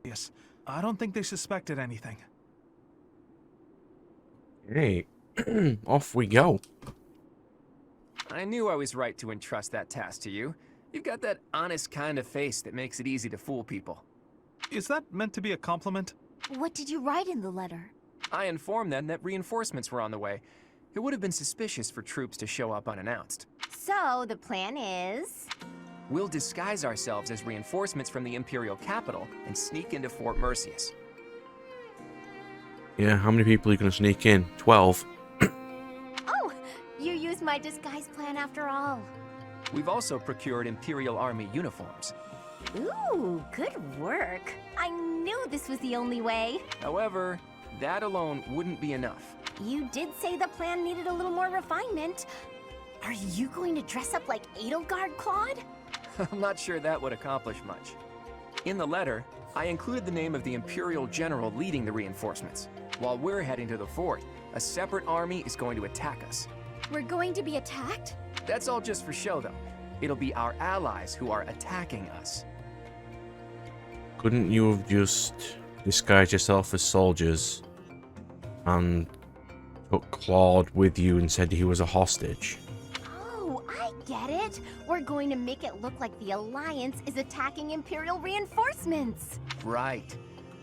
Yes, I don't think they suspected anything. Hey, off we go. I knew I was right to entrust that task to you. You've got that honest kind of face that makes it easy to fool people. Is that meant to be a compliment? What did you write in the letter? I informed them that reinforcements were on the way. It would have been suspicious for troops to show up unannounced. So, the plan is... We'll disguise ourselves as reinforcements from the Imperial capital and sneak into Fort Merceus. Yeah, how many people are you going to sneak in? 12. Oh, you used my disguise plan after all. We've also procured Imperial Army uniforms. Ooh, good work. I knew this was the only way. However, that alone wouldn't be enough. You did say the plan needed a little more refinement. Are you going to dress up like Edelgard, Claude? I'm not sure that would accomplish much. In the letter, I included the name of the Imperial General leading the reinforcements. While we're heading to the fort, a separate army is going to attack us. We're going to be attacked? That's all just for show, though. It'll be our allies who are attacking us. Couldn't you have just disguised yourself as soldiers and took Claude with you and said he was a hostage? Oh, I get it. We're going to make it look like the Alliance is attacking Imperial reinforcements. Right.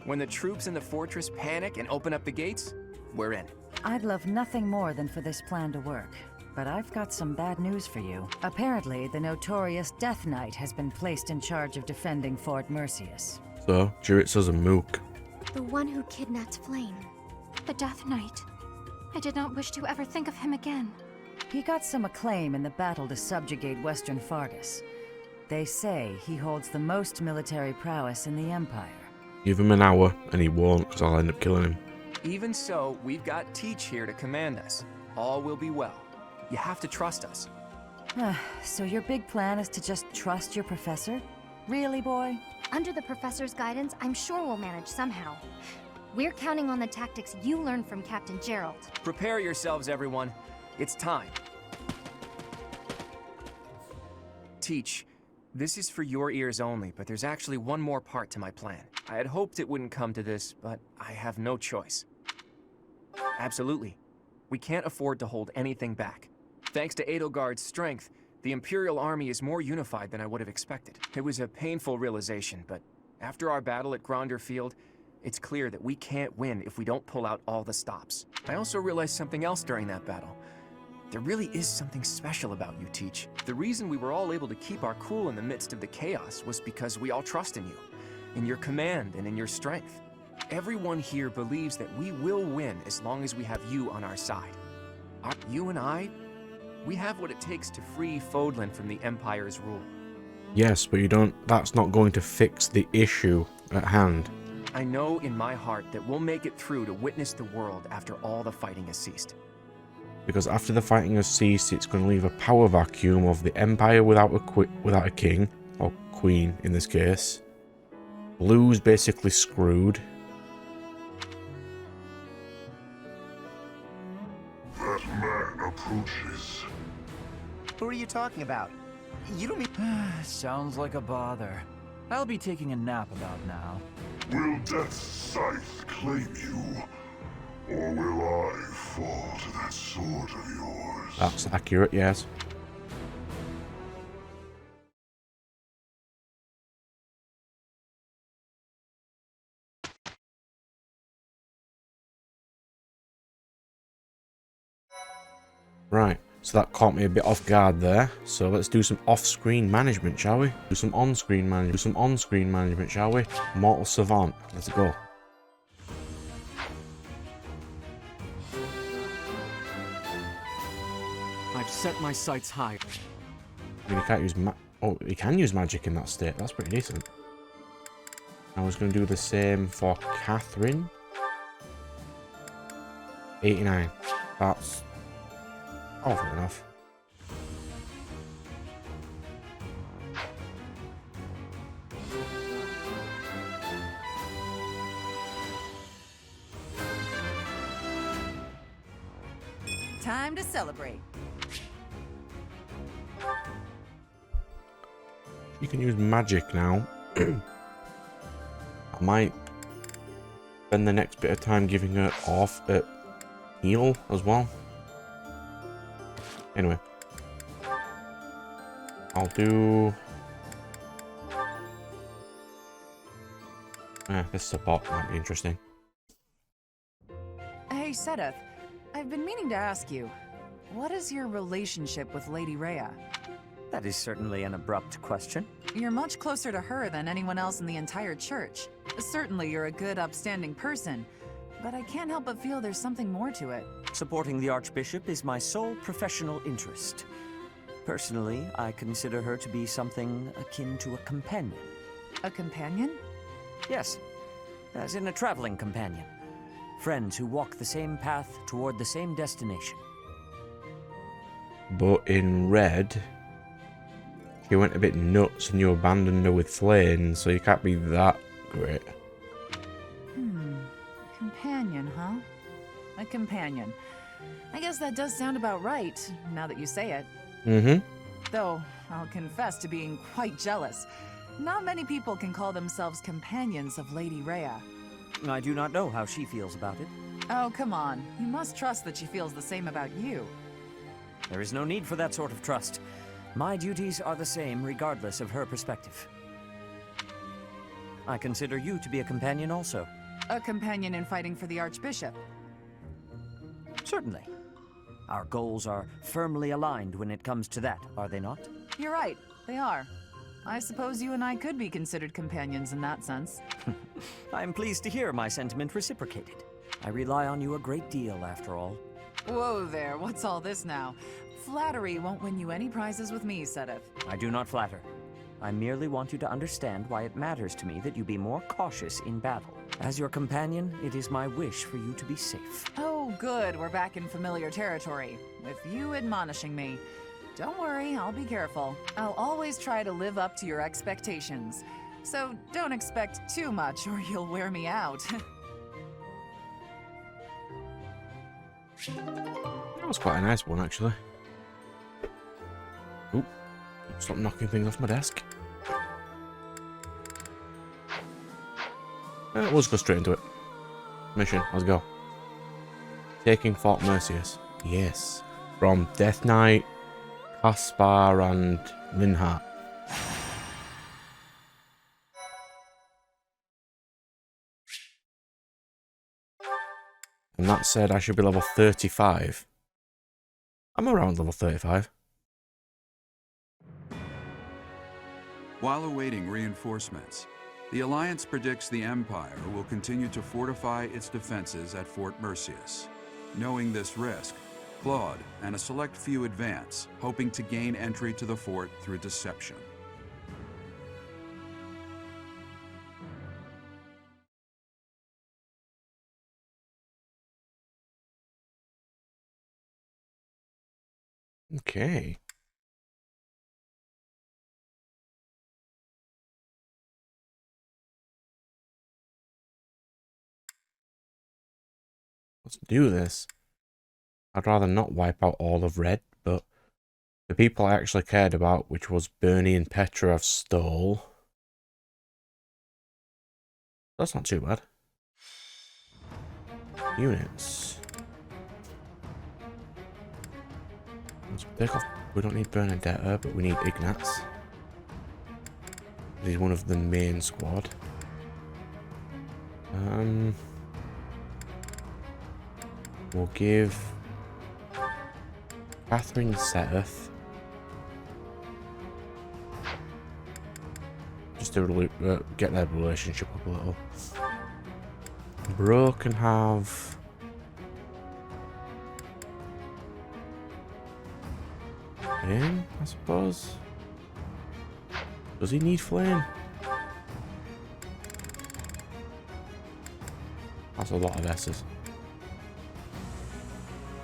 When the troops in the fortress panic and open up the gates, we're in. I'd love nothing more than for this plan to work. But I've got some bad news for you. Apparently, the notorious Death Knight has been placed in charge of defending Fort Merceus. So, Jiritsu's a mook. The one who kidnapped Flame. The Death Knight. I did not wish to ever think of him again. He got some acclaim in the battle to subjugate Western Fargus. They say he holds the most military prowess in the Empire. Give him an hour, and he won't, because I'll end up killing him. Even so, we've got Teach here to command us. All will be well. You have to trust us. So your big plan is to just trust your professor? Really, boy? Under the Professor's guidance, I'm sure we'll manage somehow. We're counting on the tactics you learned from Captain Gerald. Prepare yourselves, everyone. It's time. Teach, this is for your ears only, but there's actually one more part to my plan. I had hoped it wouldn't come to this, but I have no choice. Absolutely. We can't afford to hold anything back. Thanks to Edelgard's strength, the Imperial Army is more unified than I would have expected. It was a painful realization, but after our battle at Gronder Field, it's clear that we can't win if we don't pull out all the stops. I also realized something else during that battle. There really is something special about you, Teach. The reason we were all able to keep our cool in the midst of the chaos was because we all trust in you, in your command and in your strength. Everyone here believes that we will win as long as we have you on our side. You and I, we have what it takes to free Fodlan from the Empire's rule. Yes, but you don't. That's not going to fix the issue at hand. I know in my heart that we'll make it through to witness the world after all the fighting has ceased. Because after the fighting has ceased, it's going to leave a power vacuum of the Empire without a king, or queen in this case. Blue's basically screwed. That man approaches. Who are you talking about? You don't mean... Sounds like a bother. I'll be taking a nap about now. Will Death's scythe claim you? Or will I fall to that sword of yours? That's accurate, yes. Right, so that caught me a bit off guard there. So let's do some off-screen management, shall we? Do some on-screen management. Do some on-screen management, shall we? Mortal Savant, let's go. I've set my sights high. I mean, he can't use oh, he can use magic in that state. That's pretty decent. I was going to do the same for Catherine. 89. That's awful enough. Time to celebrate. You can use magic now. I might spend the next bit of time giving her off at heal as well. Anyway. I'll do... this support might be interesting. Hey, Sedith. I've been meaning to ask you, what is your relationship with Lady Rhea? That is certainly an abrupt question. You're much closer to her than anyone else in the entire church. Certainly you're a good, upstanding person, but I can't help but feel there's something more to it. Supporting the Archbishop is my sole professional interest. Personally, I consider her to be something akin to a companion. A companion? Yes, as in a traveling companion. Friends who walk the same path toward the same destination. But in Red, she went a bit nuts and you abandoned her with Flame, so you can't be that great. Companion, huh? A companion. I guess that does sound about right, now that you say it. Though, I'll confess to being quite jealous. Not many people can call themselves companions of Lady Rhea. I do not know how she feels about it. Oh, come on. You must trust that she feels the same about you. There is no need for that sort of trust. My duties are the same regardless of her perspective. I consider you to be a companion also. A companion in fighting for the Archbishop. Certainly. Our goals are firmly aligned when it comes to that, are they not? You're right, they are. I suppose you and I could be considered companions in that sense. I am pleased to hear my sentiment reciprocated. I rely on you a great deal, after all. Whoa there, what's all this now? Flattery won't win you any prizes with me, Sedith. I do not flatter. I merely want you to understand why it matters to me that you be more cautious in battle. As your companion, it is my wish for you to be safe. Oh, good, we're back in familiar territory, with you admonishing me. Don't worry, I'll be careful. I'll always try to live up to your expectations. So don't expect too much or you'll wear me out. That was quite a nice one, actually. Oop. Stop knocking things off my desk. Let's go straight into it. Mission, let's go. Taking Fort Merceus. Yes. From Death Knight, Caspar, and Linhardt. And that said, I should be level 35. I'm around level 35. While awaiting reinforcements, the Alliance predicts the Empire will continue to fortify its defenses at Fort Merceus. Knowing this risk, Claude and a select few advance, hoping to gain entry to the fort through deception. Okay. Let's do this. I'd rather not wipe out all of Red, but the people I actually cared about, which was Bernie and Petra, I've stole. That's not too bad. Units. Let's take off. We don't need Bernadetta, but we need Ignatz. He's one of the main squad. We'll give Catherine Seth just to get their relationship up a little. Bro can have Flame, I suppose. Does he need Flame? That's a lot of S's.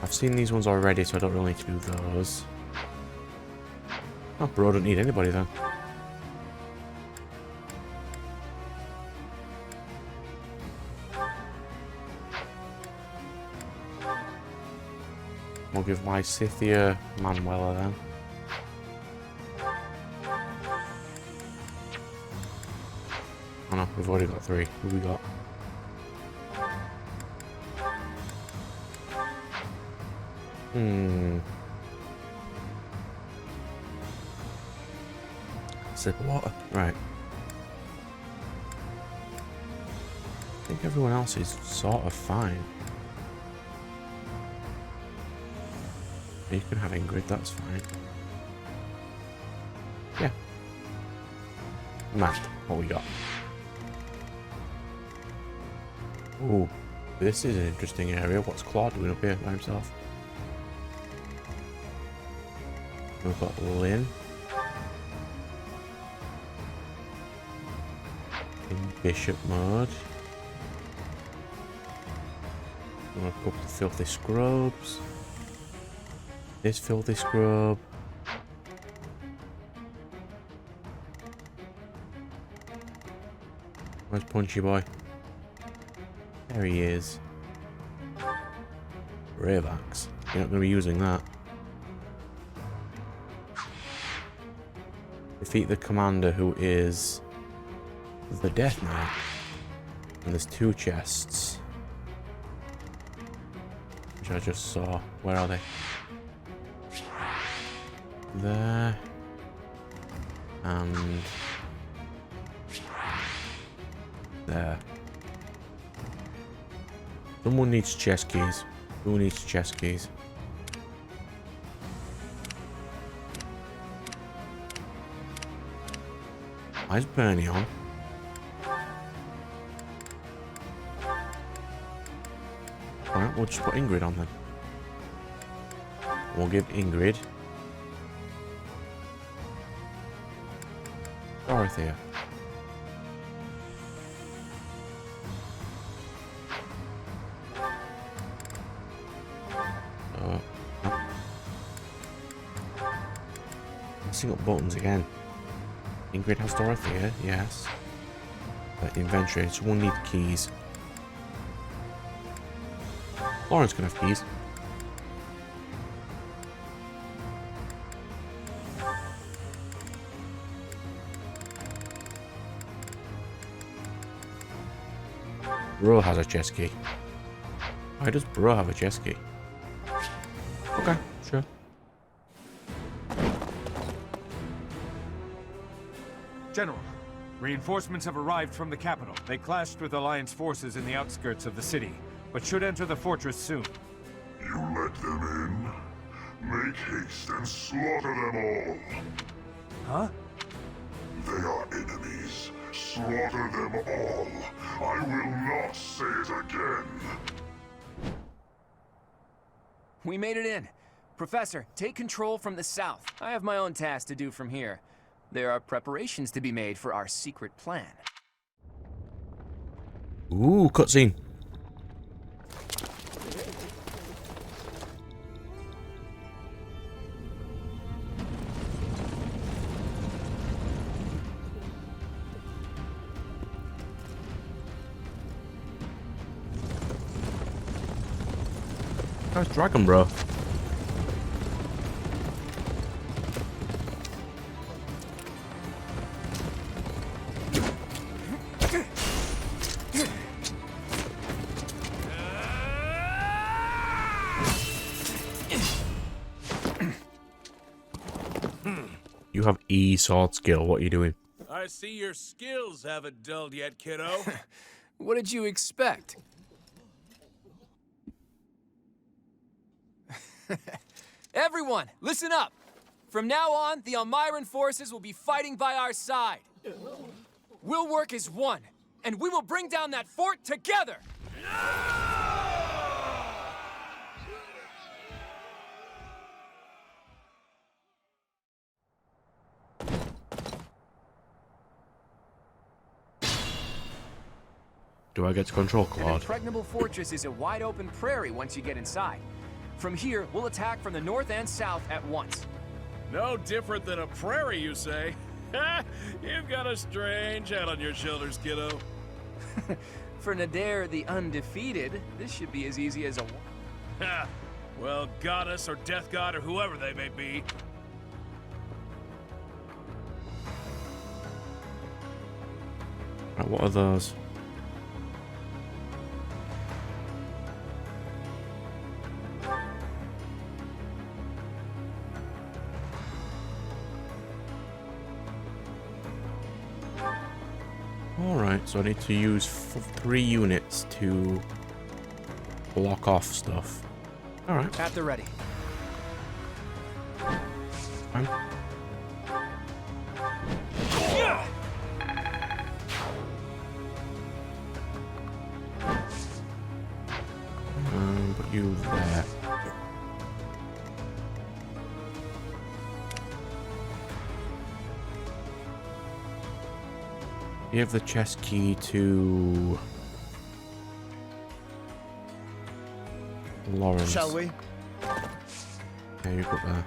I've seen these ones already, so I don't really need to do those. Oh, bro, don't need anybody then. We'll give my Scythia Manuela then. And no, we've already got 3. Who we got? Sip of water. Right. I think everyone else is sort of fine. You can have Ingrid, that's fine. Yeah. Matt, what we got? Ooh, this is an interesting area. What's Claude doing up here by himself? We've got Lynn. In Bishop mode. I'm gonna cook the filthy scrubs. This filthy scrub. Where's Punchy Boy? There he is. Brave axe. You're not going to be using that. Defeat the commander, who is the Death Knight. And there's 2 chests, which I just saw. Where are they? There. And there. Someone needs chest keys. Who needs chest keys? Why is Bernie on? Alright, we'll just put Ingrid on then. We'll give Ingrid Dorothea. Messing up buttons again. Ingrid has Dorothea, yes. But inventory, someone needs keys. Lawrence can have keys. Bro has a chest key. Why does Bro have a chest key? Okay, sure. General, reinforcements have arrived from the capital. They clashed with Alliance forces in the outskirts of the city, but should enter the fortress soon. You let them in? Make haste and slaughter them all. Huh? They are enemies. Slaughter them all. I will not say it again. We made it in. Professor, take control from the south. I have my own tasks to do from here. There are preparations to be made for our secret plan. Ooh, cutscene. Nice dragon, bro. You have E sword skill. What are you doing? I see your skills haven't dulled yet, kiddo. What did you expect? Everyone, listen up! From now on, the Almiran forces will be fighting by our side. We'll work as one, and we will bring down that fort together! Do I get to control An Claude? impregnable fortress is a wide-open prairie once you get inside. From here, we'll attack from the north and south at once. No different than a prairie, you say? You've got a strange head on your shoulders, kiddo. For Nadir the Undefeated, this should be as easy as a... Ha! Well, goddess or death god or whoever they may be. Right, what are those? Alright, so I need to use 3 units to block off stuff. Alright. At the ready. Fine. Put you there. You have the chest key to Lawrence. Shall we? Yeah, you got there.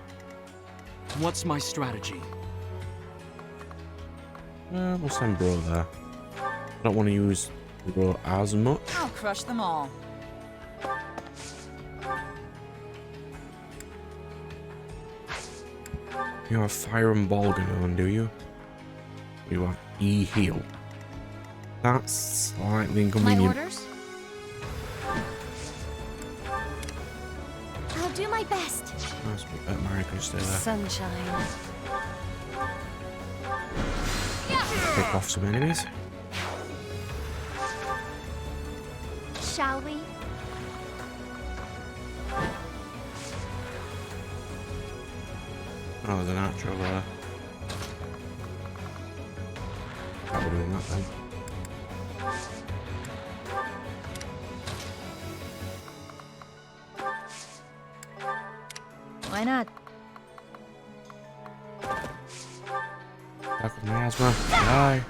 What's my strategy? We'll send Bro there. I don't want to use Bro as much. I'll crush them all. You have fire and ball gun on, do you? You have E heal. That's slightly My inconvenient. orders? I'll do my best. Mario can stay there. Sunshine. Pick off some enemies. Shall we? Oh, there's an archer over there. We're doing that then. Why not? Back with my asthma. Die.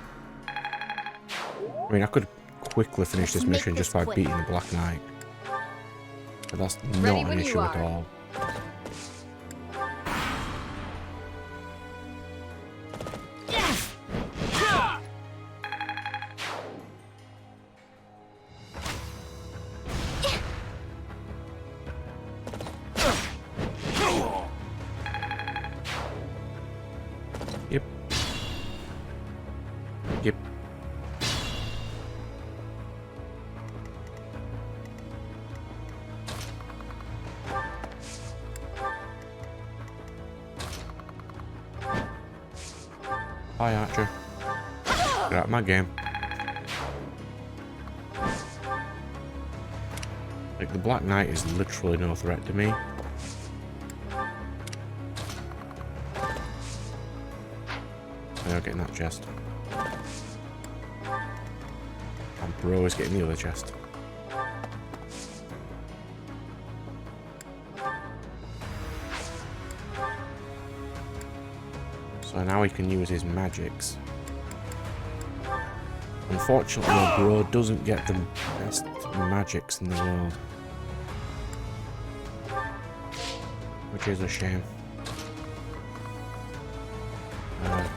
I mean, I could quickly finish this mission just by beating the Black Knight. But that's not an issue at all. Yep. Yep. Hi, Archer. Get out of my game. Like, the Black Knight is literally no threat to me. I'm getting that chest. And Bro is getting the other chest. So now he can use his magics. Unfortunately, Bro doesn't get the best magics in the world. Which is a shame.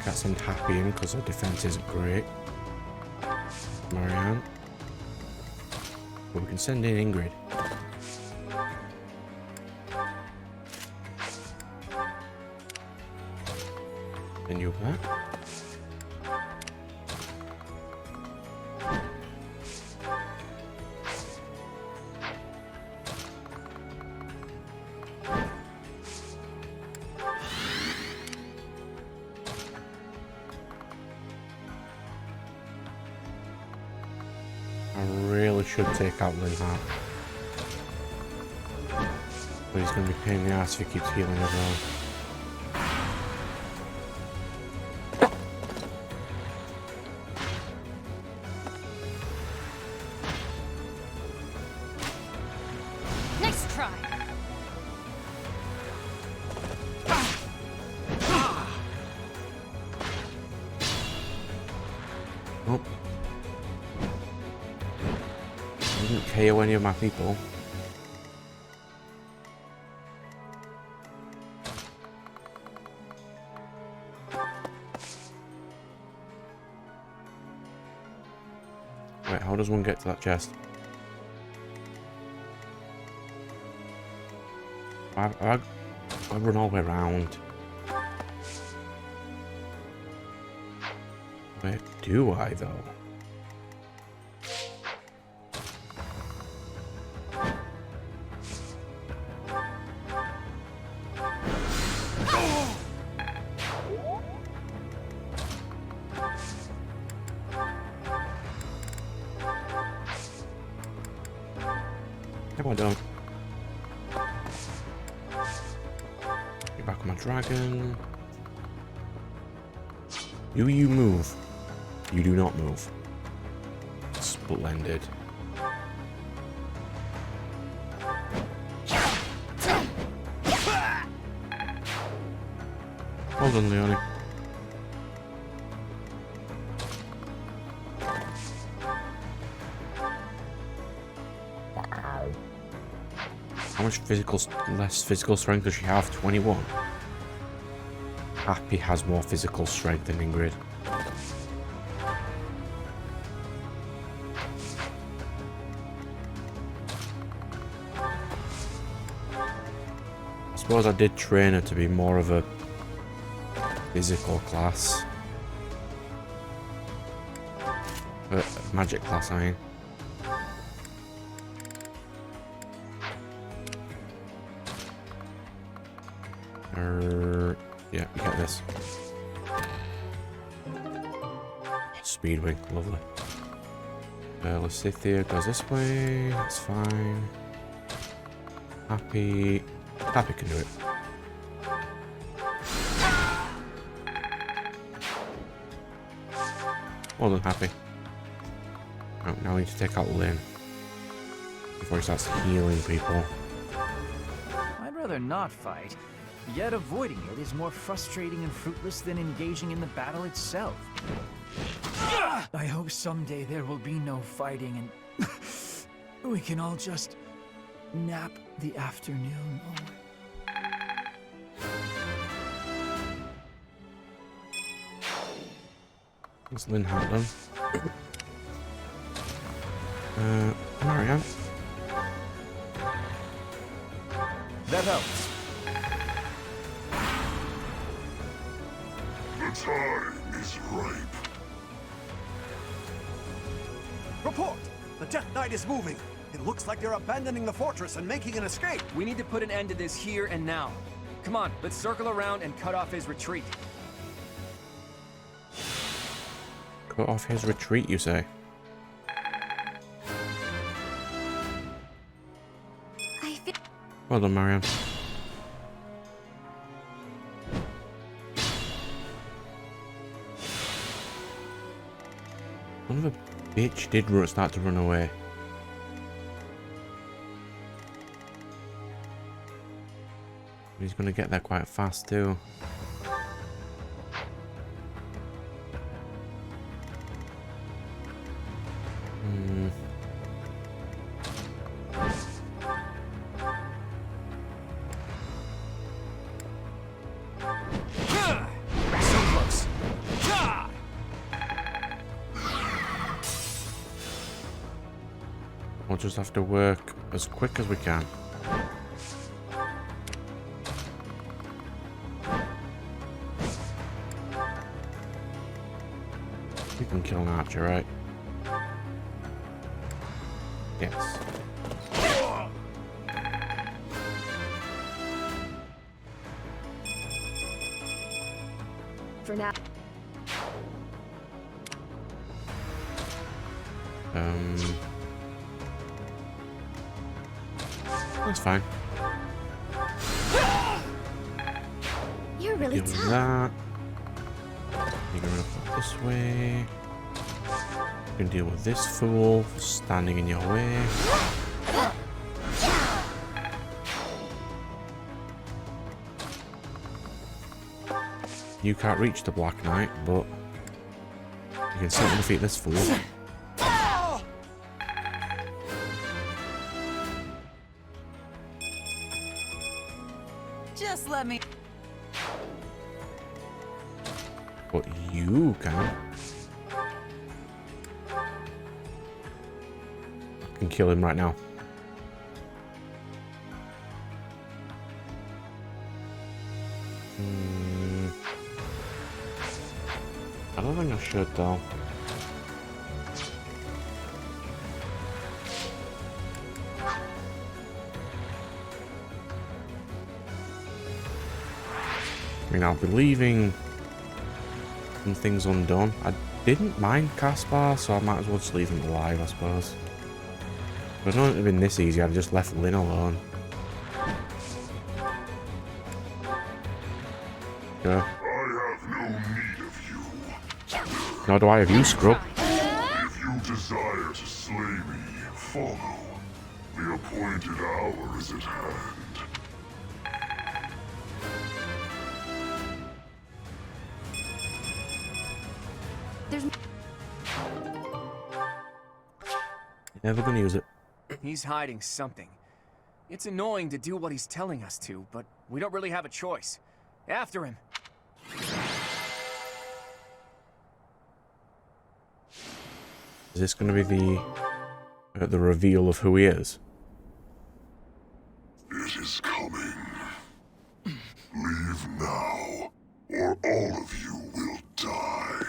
Cat seemed happy in because her defense isn't great. Marianne. But we can send in Ingrid. Then you back. I really should take out Linhardt. But he's going to be a pain in the ass if he keeps healing everyone. Nice try. Oh. I didn't KO any of my people. Wait, how does one get to that chest? I run all the way around. Where do I, though? Come on, dog. Get back on my dragon. Do you move? You do not move. Splendid. Well done, Leonie. Wow. How much less physical strength does she have? 21. Happy has more physical strength than Ingrid. I suppose I did train her to be more of a physical class. Magic class, I mean. Yeah, you get this. Speedwing, lovely. Lysithia goes this way, that's fine. Happy can do it. Well done, Happy. Oh, now we need to take out Lynn before he starts healing people. I'd rather not fight, yet avoiding it is more frustrating and fruitless than engaging in the battle itself. I hope someday there will be no fighting and we can all just nap the afternoon away. It's Lynn Hartland. Marianne. That helps. The time is ripe. Report! The Death Knight is moving. It looks like they're abandoning the fortress and making an escape. We need to put an end to this here and now. Come on, let's circle around and cut off his retreat. Cut off his retreat, you say? Well done, Marianne. Son of a bitch did start to run away. He's gonna get there quite fast too. We'll just have to work as quick as we can. We can kill an archer, right? Yes. For now. That's fine. You're really Deal with tough. that. You're gonna put this way. You can deal with this fool for standing in your way. You can't reach the Black Knight, but you can certainly defeat this fool. Just let me. But you can. I can kill him right now. I don't think I should though. I mean, I'll be leaving some things undone. I didn't mind Caspar, so I might as well just leave him alive, I suppose. If it wouldn't have been this easy, I'd have just left Lynn alone. Yeah. I have no need of you. Nor do I have you, Scrub. If you desire to slay me, follow. The appointed hour is at hand. There's Never gonna use it. He's hiding something. It's annoying to do what he's telling us to, but we don't really have a choice. After him. Is this gonna be the reveal of who he is? It is coming. Leave now, or all of you will die.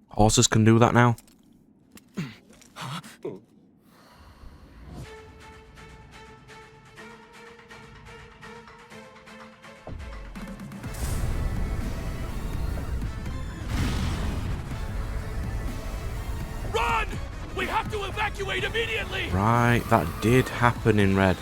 Horses can do that now? Run! We have to evacuate immediately! Right, that did happen in Red.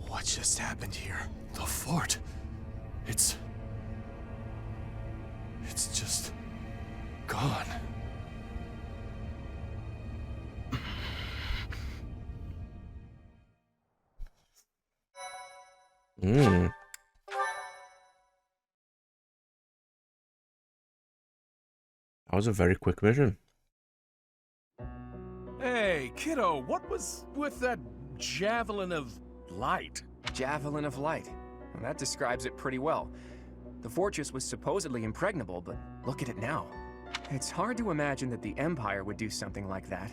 What just happened here? The fort. It's just gone. That was a very quick mission. Hey, kiddo, what was with that javelin of light? Javelin of light. Well, that describes it pretty well. The fortress was supposedly impregnable, but look at it now. It's hard to imagine that the Empire would do something like that.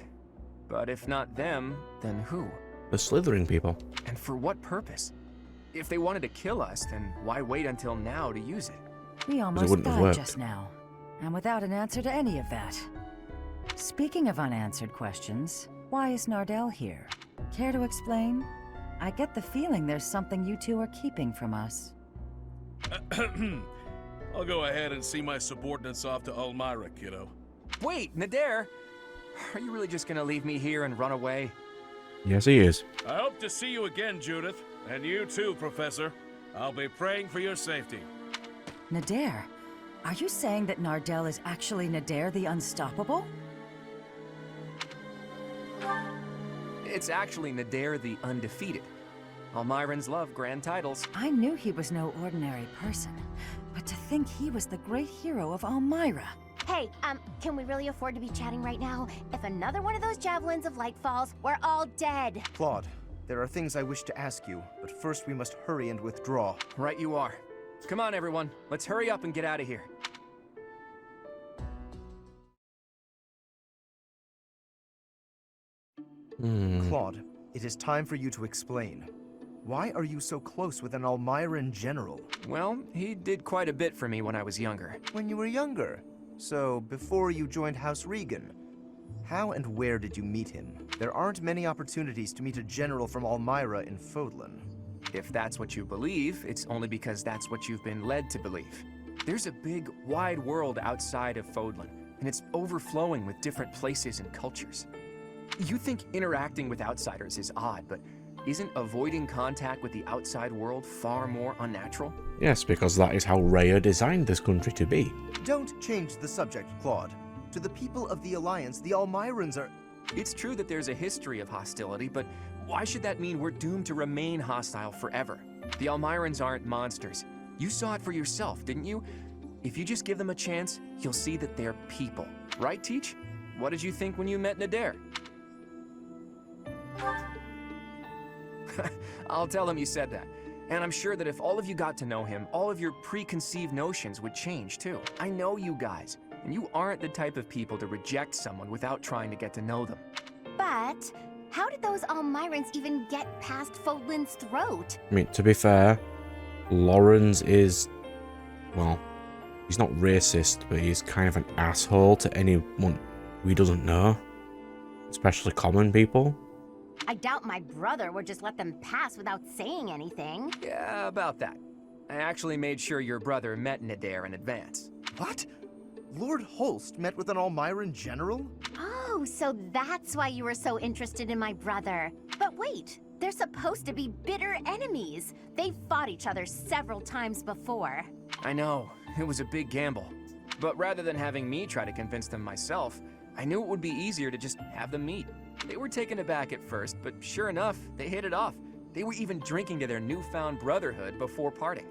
But if not them, then who? The Slithering people. And for what purpose? If they wanted to kill us, then why wait until now to use it? We almost died just now, and without an answer to any of that. Speaking of unanswered questions, why is Nardell here? Care to explain? I get the feeling there's something you two are keeping from us. I'll go ahead and see my subordinates off to Elmira, kiddo. Wait, Nader! Are you really just gonna leave me here and run away? Yes, he is. I hope to see you again, Judith. And you too, Professor. I'll be praying for your safety. Nader? Are you saying that Nardell is actually Nader the Unstoppable? It's actually Nader the Undefeated. Almirans love grand titles. I knew he was no ordinary person, but to think he was the great hero of Elmira. Hey, can we really afford to be chatting right now? If another one of those javelins of light falls, we're all dead. Claude, there are things I wish to ask you, but first we must hurry and withdraw. Right you are. Come on, everyone. Let's hurry up and get out of here. Claude, it is time for you to explain. Why are you so close with an Almiran general? Well, he did quite a bit for me when I was younger. When you were younger? So, before you joined House Regan. How and where did you meet him? There aren't many opportunities to meet a general from Elmira in Fodlan. If that's what you believe, it's only because that's what you've been led to believe. There's a big, wide world outside of Fodlan, and it's overflowing with different places and cultures. You think interacting with outsiders is odd, but isn't avoiding contact with the outside world far more unnatural? Yes, because that is how Rhea designed this country to be. Don't change the subject, Claude. To the people of the Alliance, the Almirans are... It's true that there's a history of hostility, but why should that mean we're doomed to remain hostile forever? The Almirans aren't monsters. You saw it for yourself, didn't you? If you just give them a chance, you'll see that they're people. Right, Teach? What did you think when you met Nader? I'll tell him you said that. And I'm sure that if all of you got to know him, all of your preconceived notions would change too. I know you guys, and you aren't the type of people to reject someone without trying to get to know them. But how did those Almirans even get past Fodlan's throat? I mean, to be fair, Lawrence is, well, He's not racist, but he's kind of an asshole to anyone who he doesn't know. Especially common people. I doubt my brother would just let them pass without saying anything. Yeah, about that. I actually made sure your brother met Nadir in advance. What? Lord Holst met with an Almyran general? Oh, so that's why you were so interested in my brother. But wait, they're supposed to be bitter enemies. They've fought each other several times before. I know, it was a big gamble. But rather than having me try to convince them myself, I knew it would be easier to just have them meet. They were taken aback at first, but sure enough, they hit it off. They were even drinking to their newfound brotherhood before parting.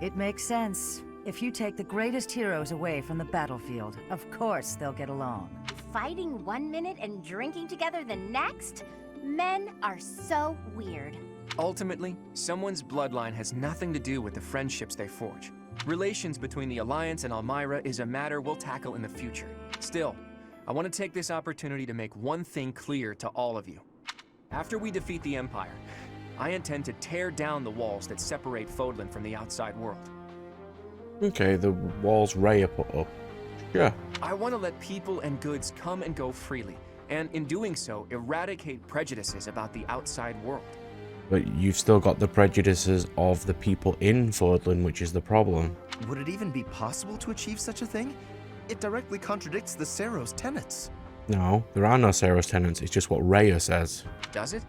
It makes sense. If you take the greatest heroes away from the battlefield, of course they'll get along. Fighting one minute and drinking together the next? Men are so weird. Ultimately, someone's bloodline has nothing to do with the friendships they forge. Relations between the Alliance and Almyra is a matter we'll tackle in the future. Still, I want to take this opportunity to make one thing clear to all of you. After we defeat the Empire, I intend to tear down the walls that separate Fodlan from the outside world. Okay, the walls Raya put up. Yeah. I want to let people and goods come and go freely, and in doing so, eradicate prejudices about the outside world. But you've still got the prejudices of the people in Fodlan, which is the problem. Would it even be possible to achieve such a thing? It directly contradicts the Seros tenets. No, there are no Seros tenants, it's just what Raya says. Does it?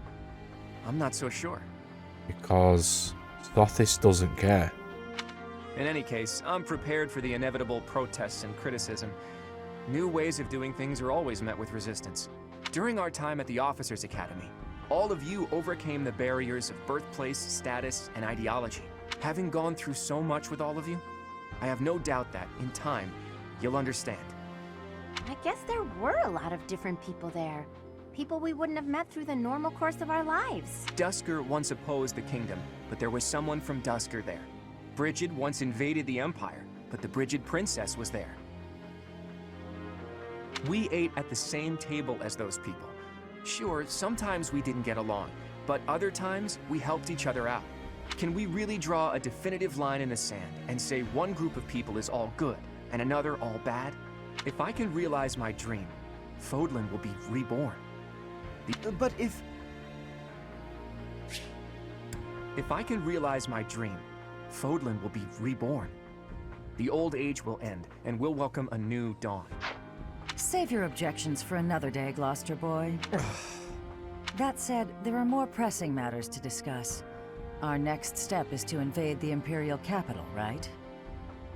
I'm not so sure. Because Thothis doesn't care. In any case, I'm prepared for the inevitable protests and criticism. New ways of doing things are always met with resistance. During our time at the Officers' Academy, all of you overcame the barriers of birthplace, status, and ideology. Having gone through so much with all of you, I have no doubt that, in time, you'll understand. I guess there were a lot of different people there. People we wouldn't have met through the normal course of our lives. Duscur once opposed the kingdom, but there was someone from Duscur there. Brigid once invaded the Empire, but the Brigid princess was there. We ate at the same table as those people. Sure, sometimes we didn't get along, but other times we helped each other out. Can we really draw a definitive line in the sand and say one group of people is all good and another all bad? If I can realize my dream, Fodlan will be reborn. But if I can realize my dream, Fodlan will be reborn. The old age will end, and we'll welcome a new dawn. Save your objections for another day, Gloucester boy. That said, there are more pressing matters to discuss. Our next step is to invade the Imperial capital, right?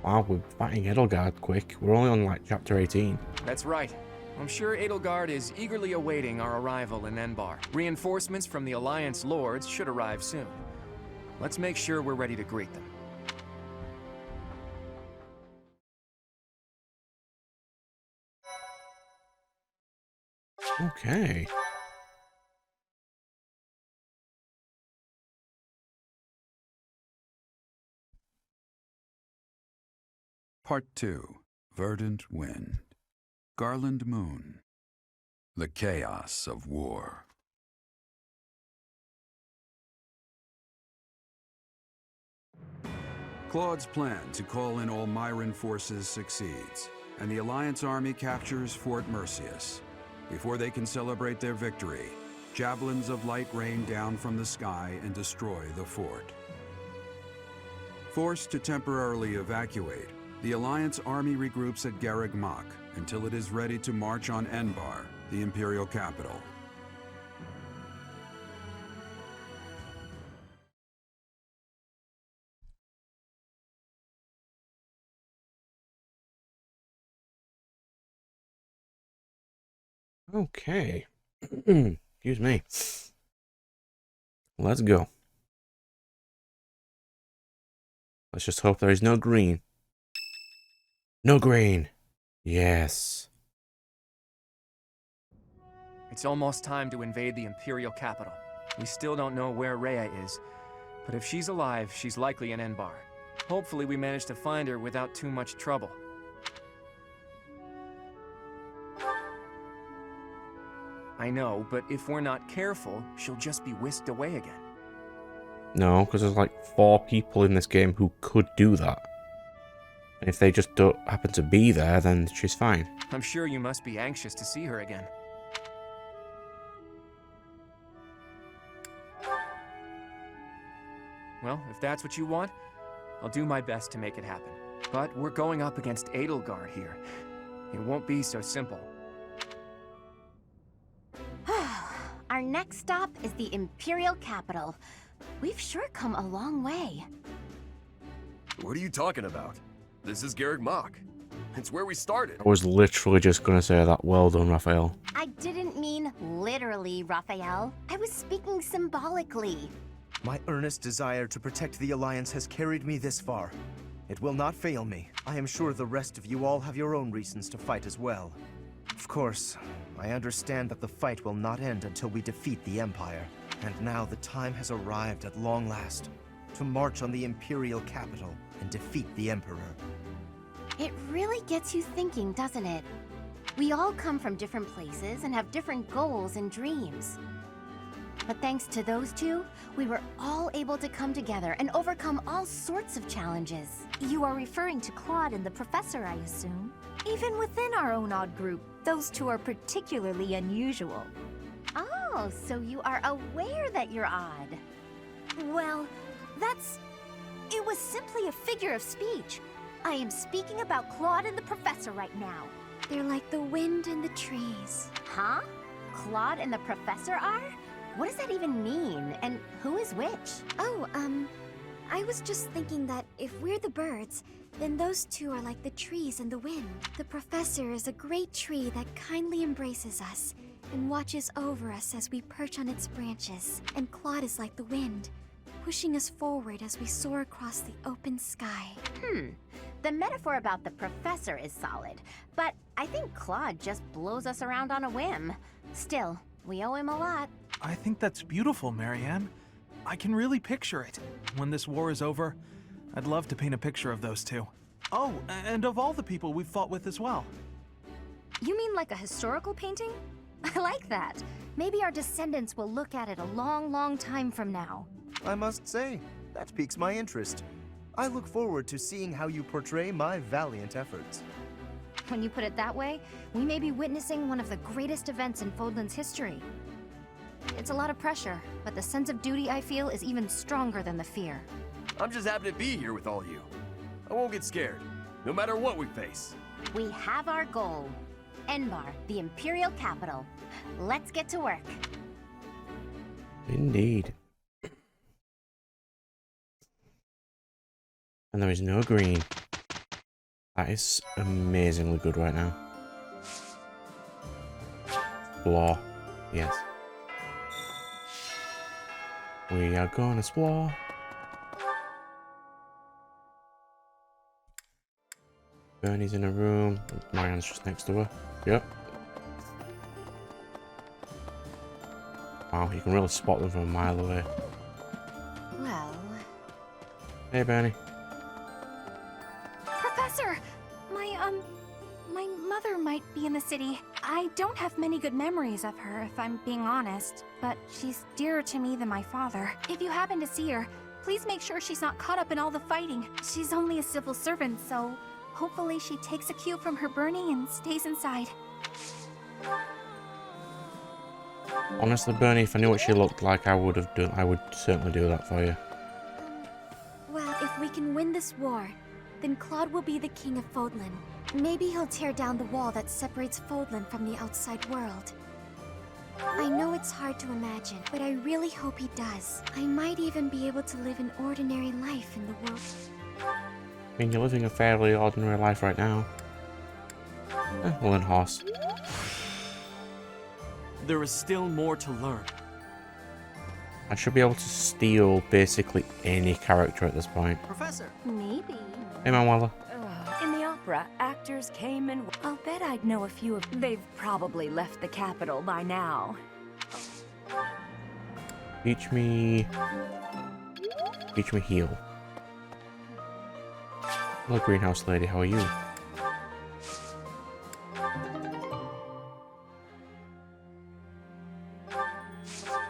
Wow, we're fighting Edelgard quick. We're only on, like, chapter 18. That's right. I'm sure Edelgard is eagerly awaiting our arrival in Enbar. Reinforcements from the Alliance Lords should arrive soon. Let's make sure we're ready to greet them. Okay. Part 2. Verdant Wind. Garland Moon. The Chaos of War. Claude's plan to call in Almyran forces succeeds, and the Alliance army captures Fort Merceus. Before they can celebrate their victory, javelins of light rain down from the sky and destroy the fort. Forced to temporarily evacuate, the Alliance army regroups at Garreg Mach until it is ready to march on Enbar, the Imperial capital. Okay. Excuse me. Let's go. Let's just hope there is no green. No green. Yes. It's almost time to invade the Imperial capital. We still don't know where Rhea is, but if she's alive, she's likely in Enbar. Hopefully we manage to find her without too much trouble. I know, but if we're not careful, she'll just be whisked away again. No, because there's like 4 people in this game who could do that. And if they just don't happen to be there, then she's fine. I'm sure you must be anxious to see her again. Well, if that's what you want, I'll do my best to make it happen. But we're going up against Edelgard here. It won't be so simple. Our next stop is the Imperial capital. We've sure come a long way. What are you talking about? This is Garrick Mach. It's where we started. I was literally just going to say that. Well done, Raphael. I didn't mean literally, Raphael. I was speaking symbolically. My earnest desire to protect the Alliance has carried me this far. It will not fail me. I am sure the rest of you all have your own reasons to fight as well. Of course, I understand that the fight will not end until we defeat the Empire. And now the time has arrived at long last to march on the Imperial capital and defeat the Emperor. It really gets you thinking, doesn't it? We all come from different places and have different goals and dreams. But thanks to those two, we were all able to come together and overcome all sorts of challenges. You are referring to Claude and the Professor, I assume? Even within our own odd group, those two are particularly unusual. Oh, so you are aware that you're odd. Well, it was simply a figure of speech. I am speaking about Claude and the Professor right now. They're like the wind and the trees. Huh? Claude and the Professor are? What does that even mean? And who is which? Oh, I was just thinking that if we're the birds, then those two are like the trees and the wind. The Professor is a great tree that kindly embraces us and watches over us as we perch on its branches. And Claude is like the wind, pushing us forward as we soar across the open sky. The metaphor about the Professor is solid, but I think Claude just blows us around on a whim. Still, we owe him a lot. I think that's beautiful, Marianne. I can really picture it. When this war is over, I'd love to paint a picture of those two. Oh, and of all the people we've fought with as well. You mean like a historical painting? I like that. Maybe our descendants will look at it a long, long time from now. I must say, that piques my interest. I look forward to seeing how you portray my valiant efforts. When you put it that way, we may be witnessing one of the greatest events in Fodlan's history. It's a lot of pressure, but the sense of duty I feel is even stronger than the fear. I'm just happy to be here with all you. I won't get scared, no matter what we face. We have our goal. Enbar, the Imperial capital. Let's get to work. Indeed. And there is no green. That is amazingly good right now. Explore. Yes. We are going to explore. Bernie's in a room. Marianne's just next to her. Yep. Wow, you can really spot them from a mile away. Well... Hey, Bernie. Professor! My mother might be in the city. I don't have many good memories of her, if I'm being honest, but she's dearer to me than my father. If you happen to see her, please make sure she's not caught up in all the fighting. She's only a civil servant, so hopefully she takes a cue from her Bernie and stays inside. Honestly, Bernie, if I knew what she looked like, I would certainly do that for you. Well, if we can win this war, then Claude will be the king of Fodlan. Maybe he'll tear down the wall that separates Fodlan from the outside world. I know it's hard to imagine, but I really hope he does. I might even be able to live an ordinary life in the world. I mean, you're living a fairly ordinary life right now. Well, then horse. There is still more to learn. I should be able to steal basically any character at this point. Professor? Maybe. Hey, Manuela. In the opera, actors came and... I'll bet I'd know a few of... They've probably left the capital by now. Teach me heal. Hello, greenhouse lady, how are you?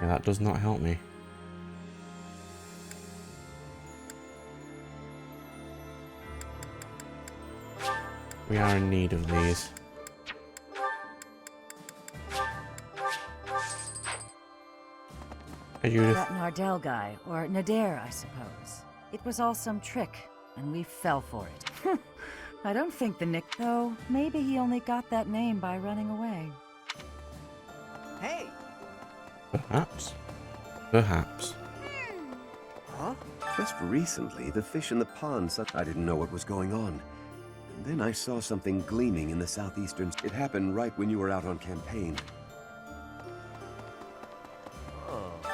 Yeah, that does not help me. We are in need of these. Hey, Judith. That Nardell guy, or Nader, I suppose. It was all some trick, and we fell for it. I don't think the Nick, though. Maybe he only got that name by running away. Hey! Perhaps. Perhaps. Huh? Just recently, the fish in the pond, I didn't know what was going on. And then I saw something gleaming in the southeastern... It happened right when you were out on campaign.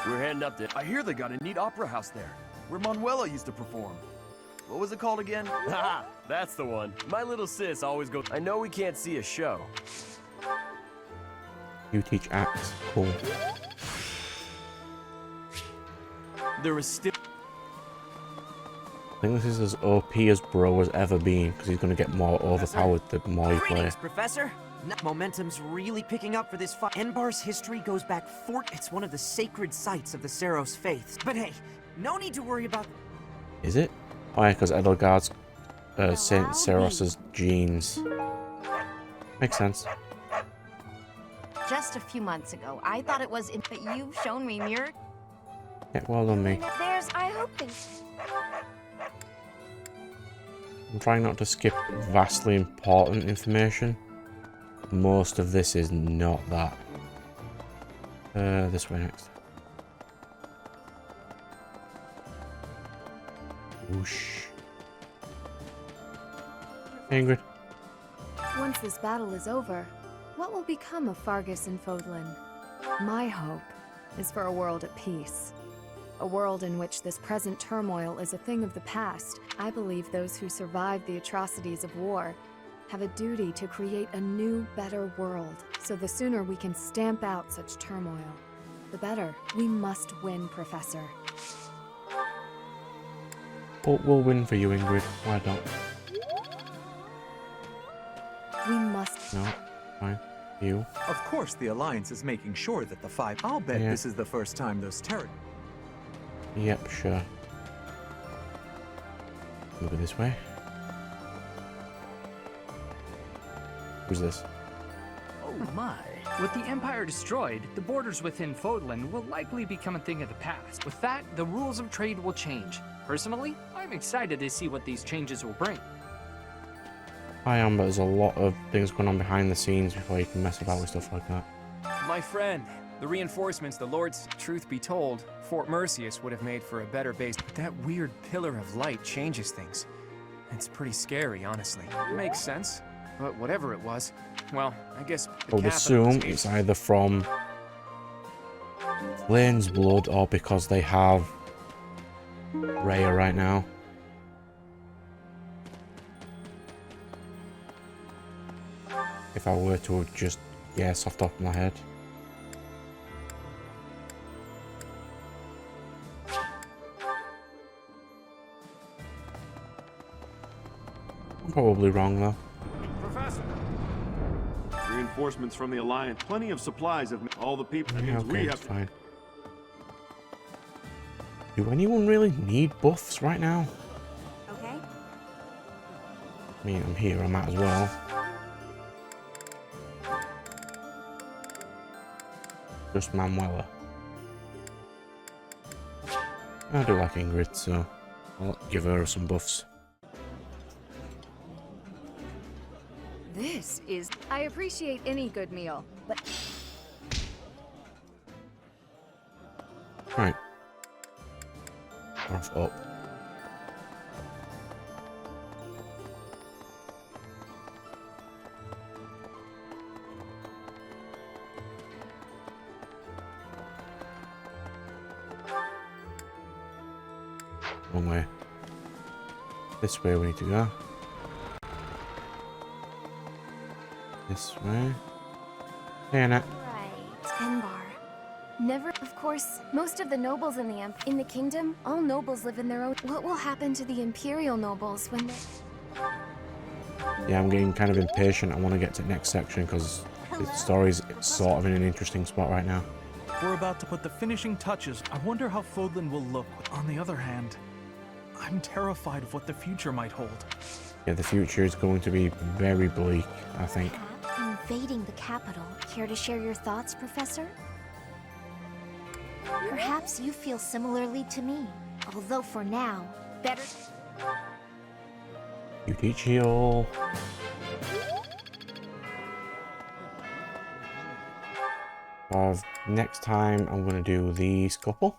We're heading up there. I hear they got a neat opera house there, where Manuela used to perform. What was it called again? Ha! That's the one. My little sis always goes... I know we can't see a show. You teach acts. Cool. There is still... I think this is as OP as Bro has ever been, because he's going to get more overpowered the more you play. Greetings, Professor. Momentum's really picking up for this fight. Enbar's history goes back It's one of the sacred sites of the Seros faiths. But hey, no need to worry about... Is it? Oh yeah, because Edelgard's Saint Seros's genes. Makes sense. Just a few months ago, I thought it was but you've shown me Muir. Yeah, well done, me. I hope there's... I'm trying not to skip vastly important information. Most of this is not that. This way next. Whoosh. Ingrid. Once this battle is over, what will become of Fargus and Fodlan? My hope is for a world at peace. A world in which this present turmoil is a thing of the past. I believe those who survived the atrocities of war have a duty to create a new, better world. So the sooner we can stamp out such turmoil, the better. We must win, Professor. We'll win for you, Ingrid. Why not? We must. No, fine. You. Of course, the Alliance is making sure that the five... I'll bet this is the first time those Yep, sure. Move it this way. Who's this? Oh my. With the Empire destroyed, the borders within Fodlan will likely become a thing of the past. With that, the rules of trade will change. Personally, I'm excited to see what these changes will bring. I am, but there's a lot of things going on behind the scenes before you can mess about with stuff like that. My friend, the reinforcements the Lord's... Truth be told, Fort Merceus would have made for a better base, but that weird pillar of light changes things. It's pretty scary, honestly. Makes sense. But whatever it was, well, I guess I would assume it's either from Lane's blood or because they have Rhea right now. If I were to just guess off the top of my head. I'm probably wrong though. Professor! Reinforcements from the Alliance. Plenty of supplies of all the people. That means we have... Fine. Do anyone really need buffs right now? Okay. I mean, I'm here, I might as well. Just Manuela. I do like Ingrid, so I'll give her some buffs. This is... I appreciate any good meal, but... Right. Off up. Wrong way. This way we need to go. This way. Hey, Annette. Right, Enbar. Never, of course, most of the nobles in the kingdom, all nobles live in their own... What will happen to the imperial nobles when they... Yeah, I'm getting kind of impatient. I want to get to the next section because the story's sort of in an interesting spot right now. We're about to put the finishing touches. I wonder how Fodlan will look. On the other hand, I'm terrified of what the future might hold. Yeah, the future is going to be very bleak, I think. Invading the capital. Care to share your thoughts, Professor? Perhaps you feel similarly to me. Although for now, better... You teach heal. Next time I'm going to do these couple.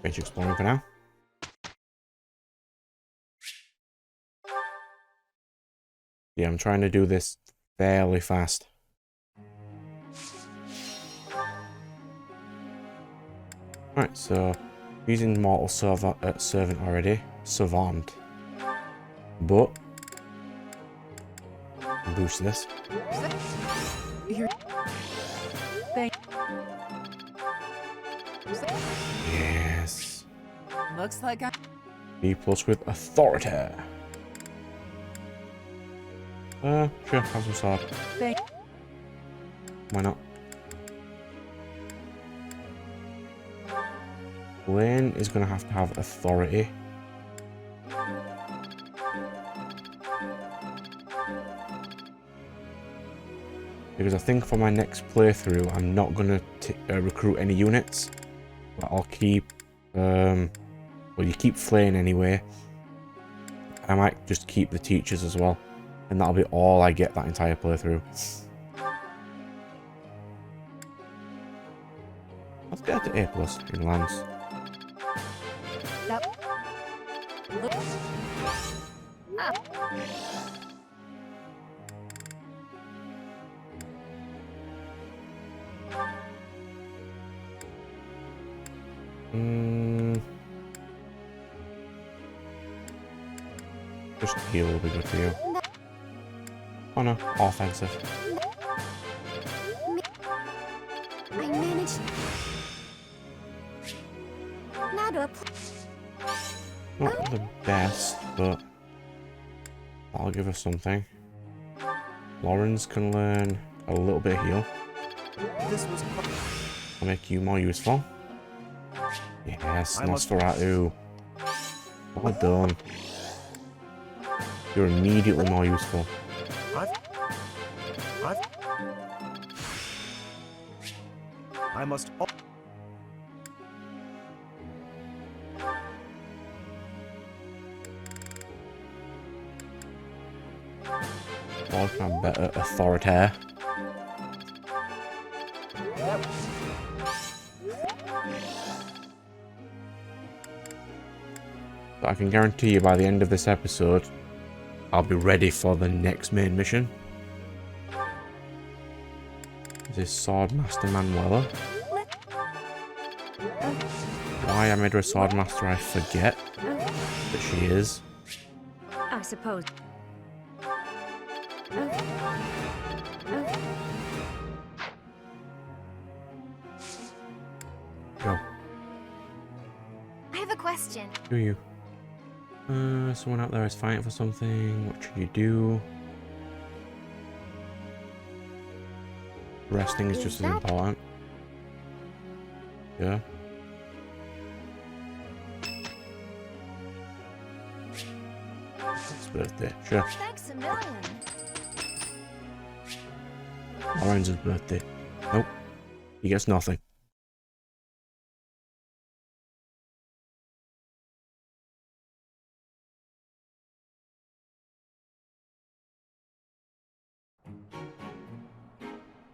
Finish exploring for now. Yeah, I'm trying to do this fairly fast. Right, so using Mortal Servant already. Savant. But boost this. Yes. Looks like I... B+ with authority. Sure, have some sword. Why not? Lane is going to have authority. Because I think for my next playthrough, I'm not going to recruit any units. But I'll keep... well, you keep flaying anyway. I might just keep the teachers as well. And that'll be all I get that entire playthrough. Let's get to A+ in lands. Just heal will be good for you. Oh no, offensive. I managed... Now to Not the best, but I'll give her something. Lawrence can learn a little bit of heal. I'll make you more useful. Yes, Nosferatu. Well done. You're immediately more useful. I must... Or can have better authority. But I can guarantee you by the end of this episode, I'll be ready for the next main mission. This Swordmaster Manuela. Why I made her a Swordmaster, I forget. But she is. I suppose. Go. I have a question. Do you? Someone out there is fighting for something. What should you do? Resting is just as important. Yeah. It's birthday. Sure. Thanks a million. Lorenzo's birthday. Nope. He gets nothing.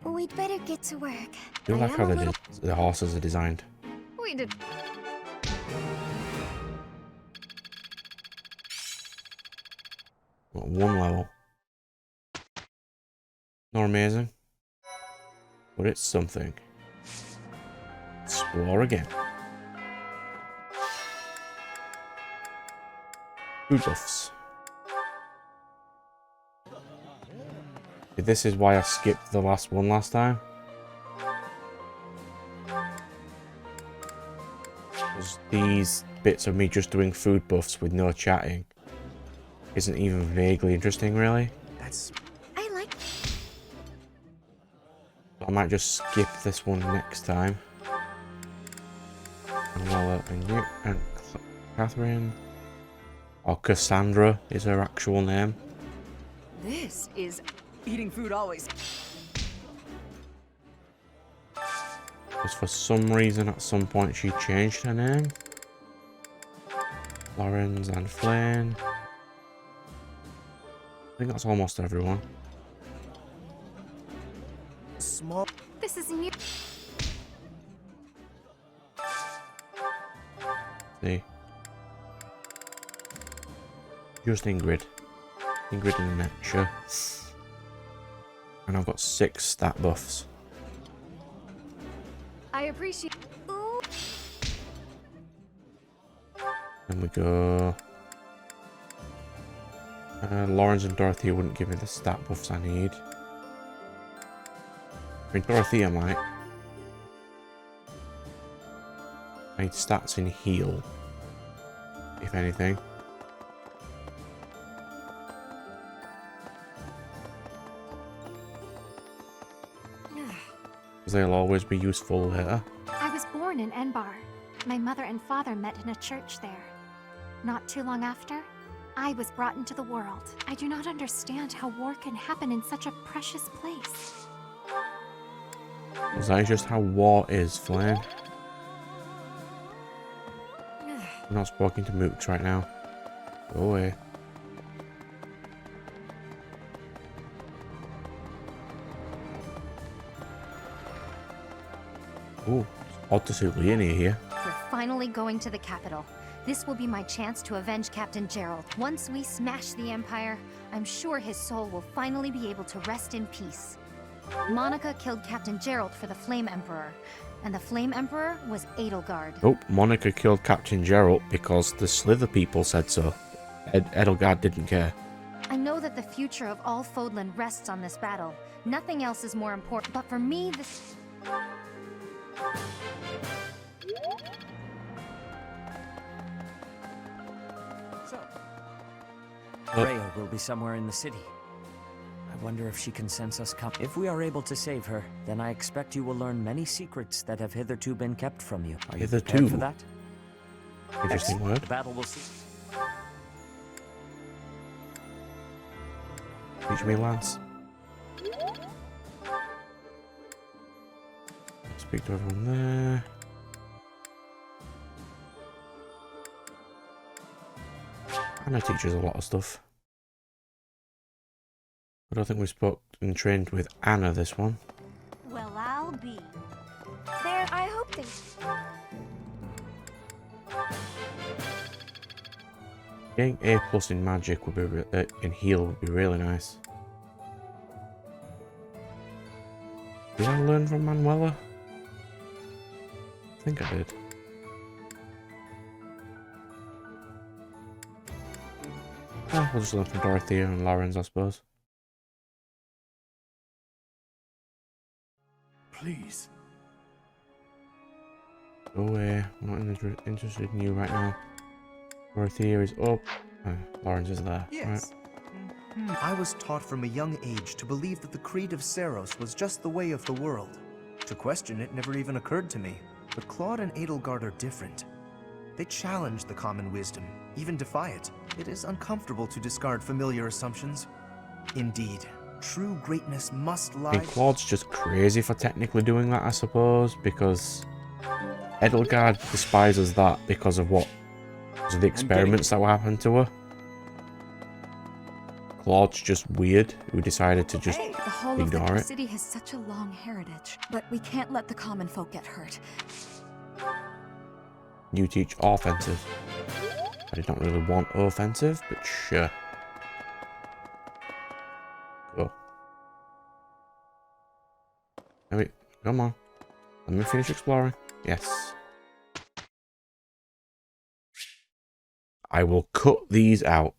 We'd better get to work. I do like how the horses are designed. We did. Got one level. Not amazing. But it's something. Explore again. Food buffs. This is why I skipped the last one last time. Because these bits of me just doing food buffs with no chatting isn't even vaguely interesting, really. I like... I might just skip this one next time. And Lola and you and Catherine. Or Cassandra is her actual name. This is eating food always. Because for some reason at some point she changed her name. Lawrence and Flynn. I think that's almost everyone. Small. This is new. See. Just Ingrid. Ingrid and Nature. And I've got 6 stat buffs. I appreciate. Then we go. Lawrence and Dorothea wouldn't give me the stat buffs I need. I mean, Dorothea might. I need stats in heal, if anything. Because they'll always be useful later. I was born in Enbar. My mother and father met in a church there. Not too long after, I was brought into the world. I do not understand how war can happen in such a precious place. Because that is just how war is, Flynn. I'm not speaking to Mooks right now. Go away. Ooh, it's odd to see Leonie here. We're finally going to the capital. This will be my chance to avenge Captain Gerald. Once we smash the Empire, I'm sure his soul will finally be able to rest in peace. Monica killed Captain Gerald for the Flame Emperor, and the Flame Emperor was Edelgard. Oh, Monica killed Captain Gerald because the Slither people said so. Edelgard didn't care. I know that the future of all Fodlan rests on this battle. Nothing else is more important, but for me, this... Rhea will be somewhere in the city. I wonder if she can sense us come. If we are able to save her, then I expect you will learn many secrets that have hitherto been kept from you. Are you prepared for that? Interesting word. The battle will see. Teach me, Lance. Speak to everyone there. Anna teaches a lot of stuff. I don't think we spoke and trained with Anna this one. Well, I'll be. There, I hope they... Getting A+ in magic would be in heal would be really nice. Did I learn from Manuela? I think I did. We'll just learn from Dorothea and Lawrence, I suppose. Please. Go away. I'm not interested in you right now. Dorothea is up. Lawrence is there. Yes. Right. I was taught from a young age to believe that the creed of Seiros was just the way of the world. To question it never even occurred to me. But Claude and Edelgard are different. They challenge the common wisdom, even defy it. It is uncomfortable to discard familiar assumptions. Indeed, true greatness must lie... I think Claude's just crazy for technically doing that, I suppose, because Edelgard despises that because of what? Because of the experiments that were happening to her. Claude's just weird, who decided to just The whole of ignore the it. city has such a long heritage, but we can't let the common folk get hurt. You teach offensive. I did not really want offensive, but sure. Go. Wait, come on. Let me finish exploring. Yes. I will cut these out.